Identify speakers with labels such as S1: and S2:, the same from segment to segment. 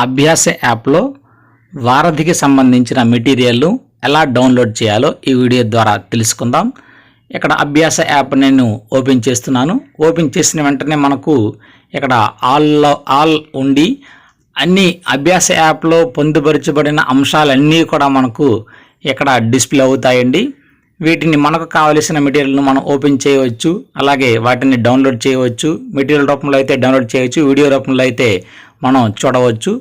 S1: అభ్యాస యాప్లో వారధికి సంబంధించిన మెటీరియల్ ఎలా డౌన్లోడ్ చేయాలో ఈ వీడియో ద్వారా తెలుసుకుందాం. ఇక్కడ అభ్యాస యాప్ నేను ఓపెన్ చేస్తున్నాను. ఓపెన్ చేసిన వెంటనే మనకు ఇక్కడ ఆల్ ఉండి అన్ని అభ్యాస యాప్లో పొందుపరచబడిన అంశాలన్నీ కూడా మనకు ఇక్కడ డిస్ప్లే అవుతాయండి. వీటిని మనకు కావలసిన మెటీరియల్ను మనం ఓపెన్ చేయవచ్చు, అలాగే వాటిని డౌన్లోడ్ చేయవచ్చు. మెటీరియల్ రూపంలో అయితే డౌన్లోడ్ చేయవచ్చు, వీడియో రూపంలో అయితే మనం చూడవచ్చు.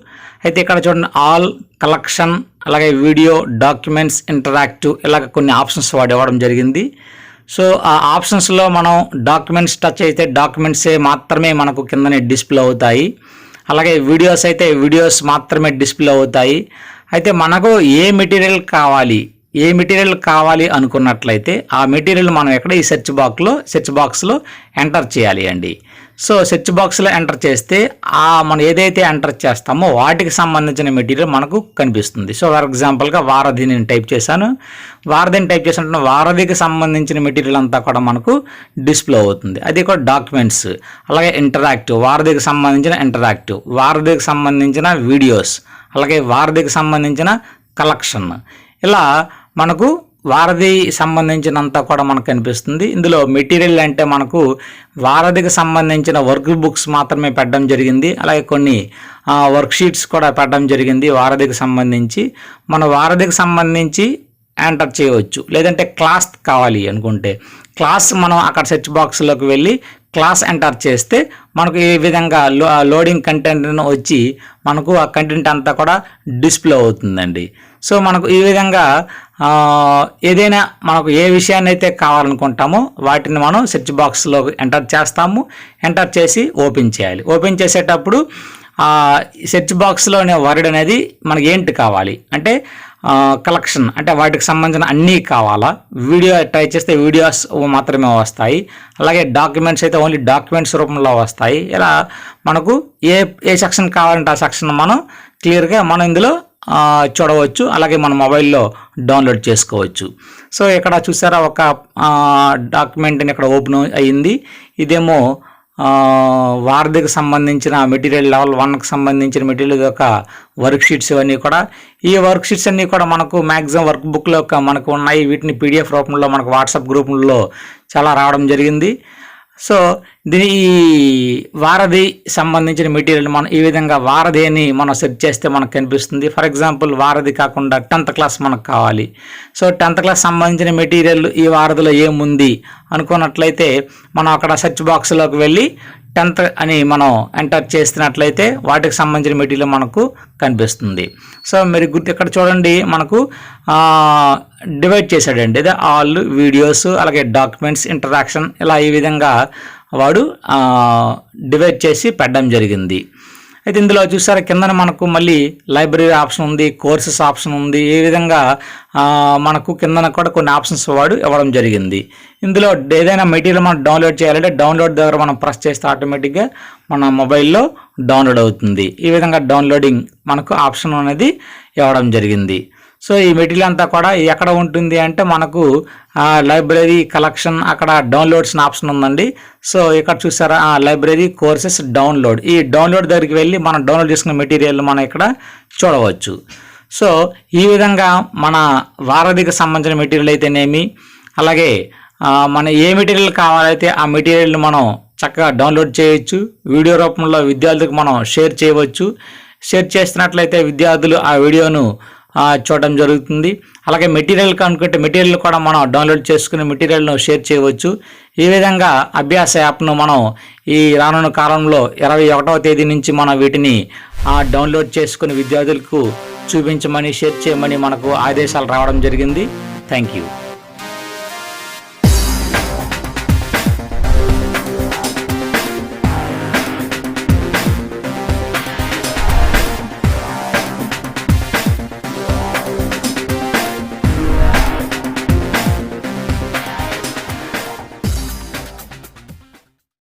S1: అయితే ఇక్కడ చూడండి, ఆల్, కలెక్షన్, అలాగే వీడియో, డాక్యుమెంట్స్, ఇంటరాక్టివ్ ఇలాగ కొన్ని ఆప్షన్స్ ఇవ్వడం జరిగింది. సో ఆ ఆప్షన్స్లో మనం డాక్యుమెంట్స్ టచ్ అయితే డాక్యుమెంట్సే మాత్రమే మనకు కిందనే డిస్ప్లే అవుతాయి. అలాగే వీడియోస్ అయితే వీడియోస్ మాత్రమే డిస్ప్లే అవుతాయి. అయితే మనకు ఏ మెటీరియల్ కావాలి అనుకున్నట్లయితే ఆ మెటీరియల్ మనం ఎక్కడ ఈ సెర్చ్ బాక్స్లో ఎంటర్ చేయాలి అండి. సో సెర్చ్ బాక్స్లో ఎంటర్ చేస్తే మనం ఏదైతే ఎంటర్ చేస్తామో వాటికి సంబంధించిన మెటీరియల్ మనకు కనిపిస్తుంది. సో ఫర్ ఎగ్జాంపుల్గా వారధి నేను టైప్ చేశాను. వారధికి సంబంధించిన మెటీరియల్ అంతా కూడా మనకు డిస్ప్లే అవుతుంది. అది కూడా డాక్యుమెంట్స్, అలాగే ఇంటరాక్టివ్, వారధికి సంబంధించిన వీడియోస్, అలాగే వారధికి సంబంధించిన కలెక్షన్, ఇలా మనకు వారధి సంబంధించినంత కూడా మనకు కనిపిస్తుంది. ఇందులో మెటీరియల్ అంటే మనకు వారధికి సంబంధించిన వర్క్ బుక్స్ మాత్రమే పెట్టడం జరిగింది. అలాగే కొన్ని వర్క్ షీట్స్ కూడా పెట్టడం జరిగింది. వారధికి సంబంధించి ఎంటర్ చేయవచ్చు. లేదంటే క్లాస్ కావాలి అనుకుంటే క్లాస్ మనం అక్కడ సెర్చ్ బాక్స్లోకి వెళ్ళి క్లాస్ ఎంటర్ చేస్తే మనకు ఈ విధంగా లోడింగ్ కంటెంట్ వచ్చి మనకు ఆ కంటెంట్ అంతా కూడా డిస్ప్లే అవుతుందండి. సో మనకు ఈ విధంగా ఏదైనా మనకు ఏ విషయాన్ని అయితే కావాలనుకుంటామో వాటిని మనం సెర్చ్ బాక్స్లో ఎంటర్ చేస్తాము. ఎంటర్ చేసి ఓపెన్ చేయాలి. ఓపెన్ చేసేటప్పుడు సెర్చ్ బాక్స్లోనే వర్డ్ అనేది మనకి ఏంటి కావాలి అంటే కలెక్షన్ అంటే వాటికి సంబంధించిన అన్నీ కావాలా, వీడియో ట్రై చేస్తే వీడియోస్ మాత్రమే వస్తాయి, అలాగే డాక్యుమెంట్స్ అయితే ఓన్లీ డాక్యుమెంట్స్ రూపంలో వస్తాయి. ఇలా మనకు ఏ సెక్షన్ కావాలంటే ఆ సెక్షన్ మనం క్లియర్గా మనం ఇందులో చూడవచ్చు, అలాగే మన మొబైల్లో డౌన్లోడ్ చేసుకోవచ్చు. సో ఇక్కడ చూసారా, ఒక డాక్యుమెంట్ని ఇక్కడ ఓపెన్ అయ్యింది. ఇదేమో వారధికి సంబంధించిన మెటీరియల్ లెవెల్ 1కి సంబంధించిన మెటీరియల్ యొక్క వర్క్ షీట్స్ ఇవన్నీ కూడా. ఈ వర్క్ షీట్స్ అన్నీ కూడా మనకు మ్యాక్సిమం వర్క్ బుక్లో మనకు ఉన్నాయి. వీటిని PDF రూపంలో మనకు వాట్సాప్ గ్రూపుల్లో చాలా రావడం జరిగింది. సో ఈ వారధి సంబంధించిన మెటీరియల్ మనం ఈ విధంగా వారధి అని మనం సెర్చ్ చేస్తే మనకు కనిపిస్తుంది. ఫర్ ఎగ్జాంపుల్ వారధి కాకుండా 10th క్లాస్ మనకు కావాలి. సో 10th క్లాస్ సంబంధించిన మెటీరియల్ ఈ వారధిలో ఏముంది అనుకున్నట్లయితే మనం అక్కడ సెర్చ్ బాక్స్లోకి వెళ్ళి 10th అని మనం ఎంటర్ చేస్తున్నట్లయితే వాటికి సంబంధించిన మెటీరియల్ మనకు కనిపిస్తుంది. సో మీరు ఇక్కడ చూడండి, మనకు డివైడ్ చేశాడండి. ఇది ఆల్, వీడియోస్, అలాగే డాక్యుమెంట్స్, ఇంటరాక్షన్, ఇలా ఈ విధంగా వాడు డివైడ్ చేసి పెట్టడం జరిగింది. అయితే ఇందులో చూసారా, కిందన మనకు మళ్ళీ లైబ్రరీ ఆప్షన్ ఉంది, కోర్సెస్ ఆప్షన్ ఉంది. ఈ విధంగా మనకు కిందన కూడా కొన్ని ఆప్షన్స్ వాడు ఇవ్వడం జరిగింది. ఇందులో ఏదైనా మెటీరియల్ మనం డౌన్లోడ్ చేయాలంటే డౌన్లోడ్ దగ్గర మనం ప్రెస్ చేస్తే ఆటోమేటిక్గా మన మొబైల్లో డౌన్లోడ్ అవుతుంది. ఈ విధంగా డౌన్లోడింగ్ మనకు ఆప్షన్ అనేది ఇవ్వడం జరిగింది. సో ఈ మెటీరియల్ అంతా కూడా ఎక్కడ ఉంటుంది అంటే మనకు లైబ్రరీ, కలెక్షన్, అక్కడ డౌన్లోడ్స్ ఆప్షన్ ఉందండి. సో ఇక్కడ చూసారా, లైబ్రరీ, కోర్సెస్, డౌన్లోడ్. ఈ డౌన్లోడ్ దగ్గరికి వెళ్ళి మనం డౌన్లోడ్ చేసుకున్న మెటీరియల్ మనం ఇక్కడ చూడవచ్చు. సో ఈ విధంగా మన వారధికి సంబంధించిన మెటీరియల్ అయితేనేమి, అలాగే మన ఏ మెటీరియల్ కావాలైతే ఆ మెటీరియల్ని మనం చక్కగా డౌన్లోడ్ చేయొచ్చు. వీడియో రూపంలో విద్యార్థులకు మనం షేర్ చేయవచ్చు. షేర్ చేస్తున్నట్లయితే విద్యార్థులు ఆ వీడియోను చూడడం జరుగుతుంది. అలాగే మెటీరియల్ కనుక్కుంటే మెటీరియల్ కూడా మనం డౌన్లోడ్ చేసుకుని మెటీరియల్ను షేర్ చేయవచ్చు. ఈ విధంగా అభ్యాస యాప్ను మనం ఈ రానున్న కాలంలో 21వ తేదీ నుంచి మనం వీటిని డౌన్లోడ్ చేసుకుని విద్యార్థులకు చూపించమని, షేర్ చేయమని మనకు ఆదేశాలు రావడం జరిగింది. Thank you.